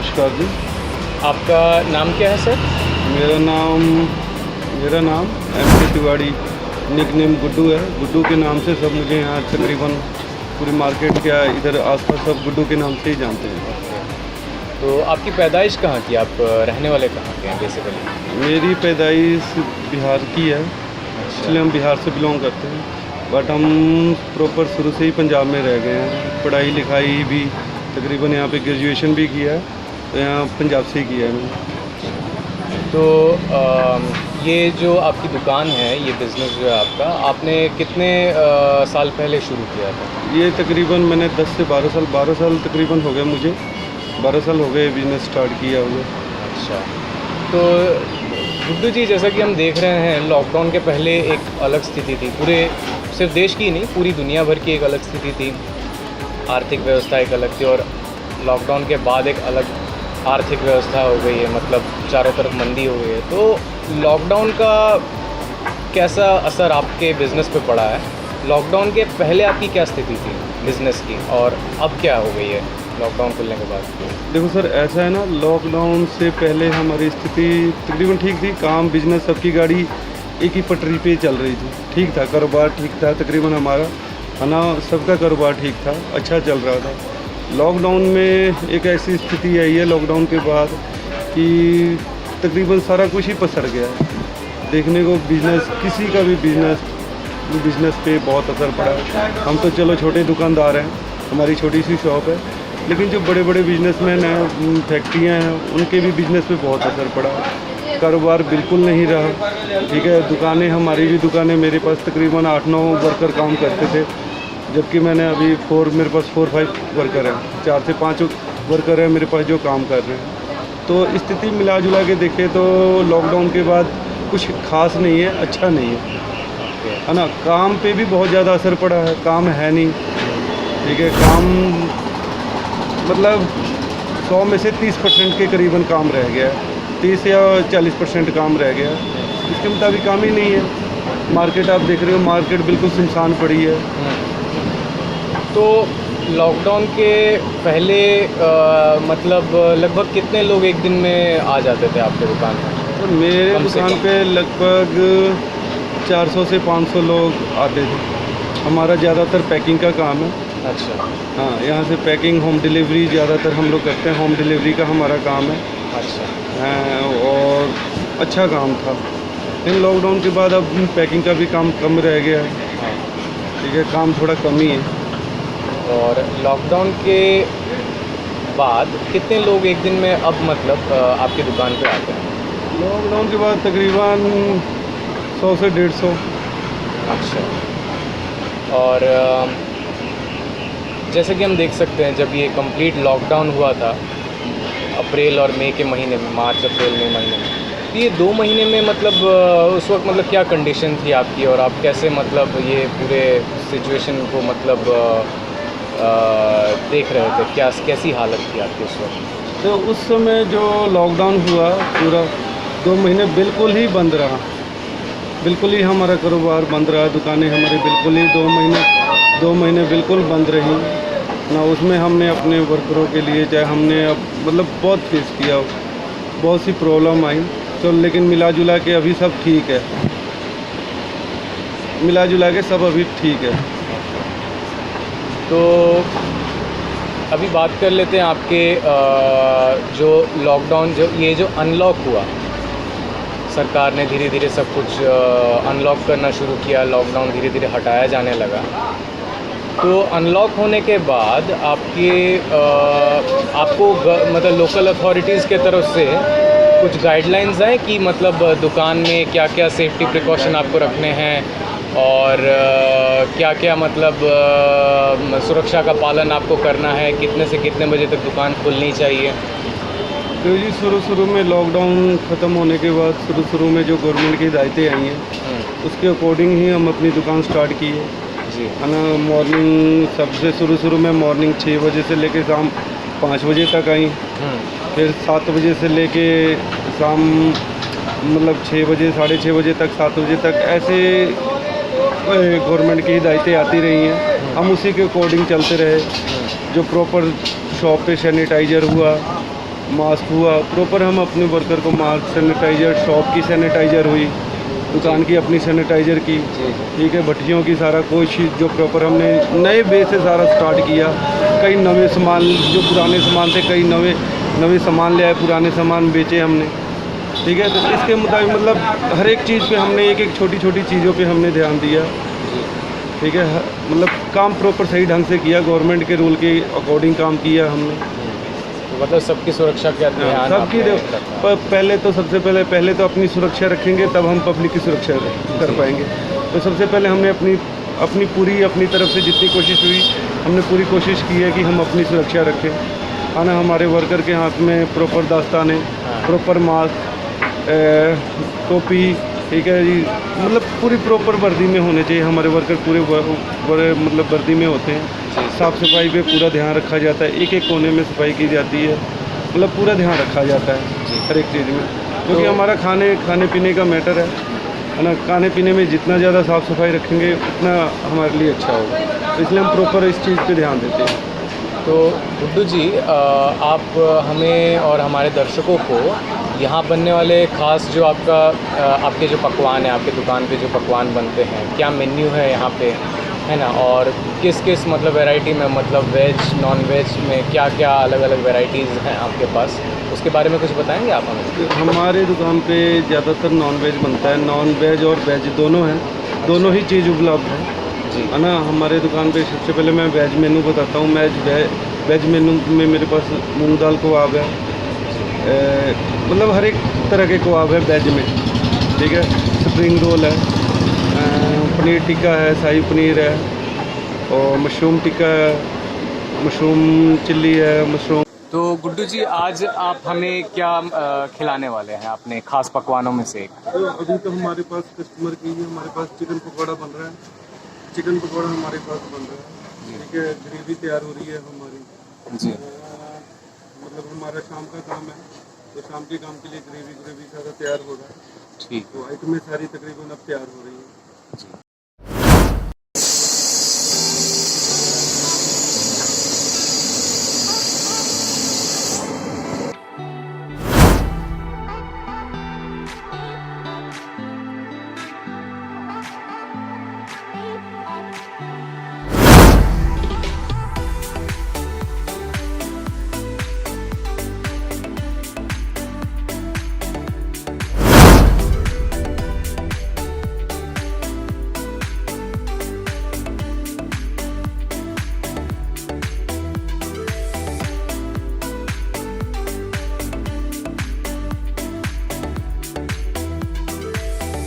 नमस्कार जी। आपका नाम क्या है सर? मेरा नाम मेरा नाम एम.के. तिवारी, निकनेम गुड्डू है। गुड्डू के नाम से सब मुझे यहाँ तकरीबन पूरी मार्केट क्या इधर आसपास सब गुड्डू के नाम से ही जानते हैं। तो आपकी पैदाइश कहाँ की? आप रहने वाले कहाँ के हैं बेसिकली? मेरी पैदाइश बिहार की है, इसलिए हम बिहार से बिलोंग करते हैं। बट हम प्रॉपर शुरू से ही पंजाब में रह गए हैं। पढ़ाई लिखाई भी तकरीबन यहाँ पे ग्रेजुएशन भी किया है, तो यहाँ पंजाब से ही किया है मैंने। तो ये जो आपकी दुकान है, ये बिज़नेस जो है आपका, आपने कितने साल पहले शुरू किया था? ये तकरीबन मैंने 10 से 12 साल तकरीबन हो गए मुझे। 12 साल हो गए बिज़नेस स्टार्ट किया हुआ। अच्छा, तो गुड्डू जी, जैसा कि हम देख रहे हैं, लॉकडाउन के पहले एक अलग स्थिति थी, पूरे सिर्फ देश की नहीं पूरी दुनिया भर की एक अलग स्थिति थी। आर्थिक व्यवस्था एक अलग थी, और लॉकडाउन के बाद एक अलग आर्थिक व्यवस्था हो गई है, मतलब चारों तरफ मंदी हो गई है। तो लॉकडाउन का कैसा असर आपके बिज़नेस पे पड़ा है? लॉकडाउन के पहले आपकी क्या स्थिति थी बिज़नेस की, और अब क्या हो गई है लॉकडाउन खुलने के बाद? देखो सर, ऐसा है ना, लॉकडाउन से पहले हमारी स्थिति तकरीबन ठीक थी। काम बिजनेस सबकी गाड़ी एक ही पटरी पे चल रही थी, ठीक था, कारोबार ठीक था तकरीबन हमारा, है ना, सबका कारोबार ठीक था, अच्छा चल रहा था। लॉकडाउन में एक ऐसी स्थिति आई है लॉकडाउन के बाद कि तकरीबन सारा कुछ ही पसर गया है। देखने को बिजनेस, किसी का भी बिजनेस पे बहुत असर पड़ा। हम तो चलो छोटे दुकानदार हैं, हमारी छोटी सी शॉप है, लेकिन जो बड़े बड़े बिजनेसमैन हैं, फैक्ट्रियां हैं, उनके भी बिज़नेस पे बहुत असर पड़ा। कारोबार बिल्कुल नहीं रहा, ठीक है। दुकानें, हमारी भी दुकानें, मेरे पास तकरीबन 8-9 वर्कर काम करते थे, जबकि मैंने अभी मेरे पास 4-5 वर्कर हैं, 4 से 5 वर्कर हैं मेरे पास जो काम कर रहे हैं। तो स्थिति मिला जुला के देखें तो लॉकडाउन के बाद कुछ खास नहीं है, अच्छा नहीं है ना। काम पे भी बहुत ज़्यादा असर पड़ा है, काम है नहीं, ठीक है। काम मतलब 100 में से 30% के करीबन काम रह गया है, 30 या 40% काम रह गया है। इसके मुताबिक काम ही नहीं है। मार्केट आप देख रहे हो, मार्केट बिल्कुल सुनसान पड़ी है। तो लॉकडाउन के पहले मतलब लगभग कितने लोग एक दिन में आ जाते थे आपके दुकान में? तो मेरे दुकान पे लगभग 400 से 500 लोग आते थे। हमारा ज़्यादातर पैकिंग का काम है। अच्छा। हाँ, यहाँ से पैकिंग, होम डिलीवरी ज़्यादातर हम लोग करते हैं। होम डिलीवरी का हमारा काम है। अच्छा। और अच्छा काम था। इन लॉकडाउन के बाद अब पैकिंग का भी काम कम रह गया है, हाँ। ठीक है, काम थोड़ा कम ही है। और लॉकडाउन के बाद कितने लोग एक दिन में अब मतलब आपकी दुकान पे आते हैं? लॉकडाउन के बाद तकरीबन 100 से 150। अच्छा। और जैसे कि हम देख सकते हैं, जब ये कंप्लीट लॉकडाउन हुआ था अप्रैल और मई के महीने में, मार्च अप्रैल मई महीने में, तो ये 2 महीने में मतलब उस वक्त मतलब क्या कंडीशन थी आपकी, और आप कैसे मतलब ये पूरे सिचुएशन को मतलब देख रहे थे? कैसी हालत थी आपकी उस वक्त? तो उस समय जो लॉकडाउन हुआ, पूरा 2 महीने बिल्कुल ही बंद रहा, बिल्कुल ही हमारा कारोबार बंद रहा। दुकानें हमारी बिल्कुल ही 2 महीने बिल्कुल बंद रही ना। उसमें हमने अपने वर्करों के लिए, चाहे हमने अब मतलब बहुत फेस किया, बहुत सी प्रॉब्लम आई। तो लेकिन मिला जुला के अभी सब ठीक है, मिला जुला के सब अभी ठीक है। तो अभी बात कर लेते हैं आपके जो लॉकडाउन, ये जो अनलॉक हुआ, सरकार ने धीरे धीरे सब कुछ अनलॉक करना शुरू किया, लॉकडाउन धीरे धीरे हटाया जाने लगा। तो अनलॉक होने के बाद आपको मतलब लोकल अथॉरिटीज़ के तरफ से कुछ गाइडलाइंस हैं कि मतलब दुकान में क्या क्या सेफ्टी प्रिकॉशन आपको रखने हैं, और क्या क्या मतलब सुरक्षा का पालन आपको करना है, कितने से कितने बजे तक दुकान खुलनी चाहिए? तो जी शुरू में लॉकडाउन ख़त्म होने के बाद शुरू में जो गवर्नमेंट की हिदायतें आई हैं, उसके अकॉर्डिंग ही हम अपनी दुकान स्टार्ट की है जी, है ना। मॉर्निंग सबसे शुरू में मॉर्निंग 6 बजे से लेके शाम 5 बजे तक आई। फिर 7 बजे से लेके शाम मतलब 6 बजे, 6:30 बजे तक, 7 बजे तक, ऐसे गवर्नमेंट की हिदायतें आती रही हैं। हम उसी के अकॉर्डिंग चलते रहे। जो प्रॉपर शॉप पे सैनिटाइज़र हुआ, मास्क हुआ, प्रॉपर हम अपने वर्कर को मास्क, सैनिटाइज़र, शॉप की सैनिटाइज़र हुई, दुकान की अपनी सैनिटाइज़र की, ठीक है, भट्टियों की सारा कोई चीज़ जो प्रॉपर हमने नए बे से सारा स्टार्ट किया। कई नवे सामान, जो पुराने सामान थे, कई नवे सामान ले आए, पुराने सामान बेचे हमने, ठीक है। तो इसके मुताबिक मतलब हर एक चीज़ पे हमने एक छोटी छोटी चीज़ों पे हमने ध्यान दिया, ठीक है। मतलब काम प्रॉपर सही ढंग से किया, गवर्नमेंट के रूल के अकॉर्डिंग काम किया हमने। तो मतलब सबकी सुरक्षा का ध्यान सबकी आपने रखा। पहले तो सबसे पहले तो अपनी सुरक्षा रखेंगे, तब हम पब्लिक की सुरक्षा कर पाएंगे। तो सबसे पहले हमने अपनी पूरी अपनी तरफ से जितनी कोशिश हुई, हमने पूरी कोशिश की है कि हम अपनी सुरक्षा रखें। है ना, हमारे वर्कर के हाथ में प्रॉपर दस्ताने, प्रॉपर मास्क, टोपी, ठीक है जी, मतलब पूरी प्रॉपर वर्दी में होने चाहिए। हमारे वर्कर पूरे मतलब वर्दी में होते हैं। साफ़ सफाई पे पूरा ध्यान रखा जाता है, एक एक कोने में सफाई की जाती है, मतलब पूरा ध्यान रखा जाता है हर एक चीज़ में, क्योंकि हमारा खाने पीने का मैटर है ना। खाने पीने में जितना ज़्यादा साफ़ सफाई रखेंगे उतना हमारे लिए अच्छा होगा, तो इसलिए हम प्रॉपर इस चीज़ पे ध्यान देते हैं। तो गुड्डू जी, आप हमें और हमारे दर्शकों को यहाँ बनने वाले ख़ास जो आपके जो पकवान हैं, आपके दुकान पे जो पकवान बनते हैं, क्या मेन्यू है यहाँ पे, है ना, और किस मतलब वैरायटी में, मतलब वेज नॉन वेज में क्या क्या अलग अलग वैरायटीज़ हैं आपके पास, उसके बारे में कुछ बताएंगे आप हमें? हमारे दुकान पे ज़्यादातर नॉन वेज बनता है, नॉन वेज और वेज दोनों हैं, दोनों ही चीज़ उपलब्ध है है ना। हमारे दुकान पे सबसे पहले मैं वेज मेनू बताता हूँ। वेज मेनू में मेरे पास मूंग दाल कबाब है, मतलब हर एक तरह के कबाब है वेज में, ठीक है। स्प्रिंग रोल है, पनीर टिक्का है, शाही पनीर है, और मशरूम टिक्का है, मशरूम चिल्ली है, मशरूम। तो गुड्डू जी, आज आप हमें क्या खिलाने वाले हैं अपने खास पकवानों में से एक? तो अभी तो हमारे पास कस्टमर की है, हमारे पास चिकन पकौड़ा बन रहा है, चिकन पकौड़ा हमारे पास बन रहा है, ठीक है। ग्रेवी तैयार हो रही है हमारी जी। मतलब हमारा शाम का काम है, तो शाम के काम के लिए ग्रेवी सारा तैयार हो रहा है, ठीक। तो आइटमें सारी तकरीबन अब तैयार हो रही है। जी।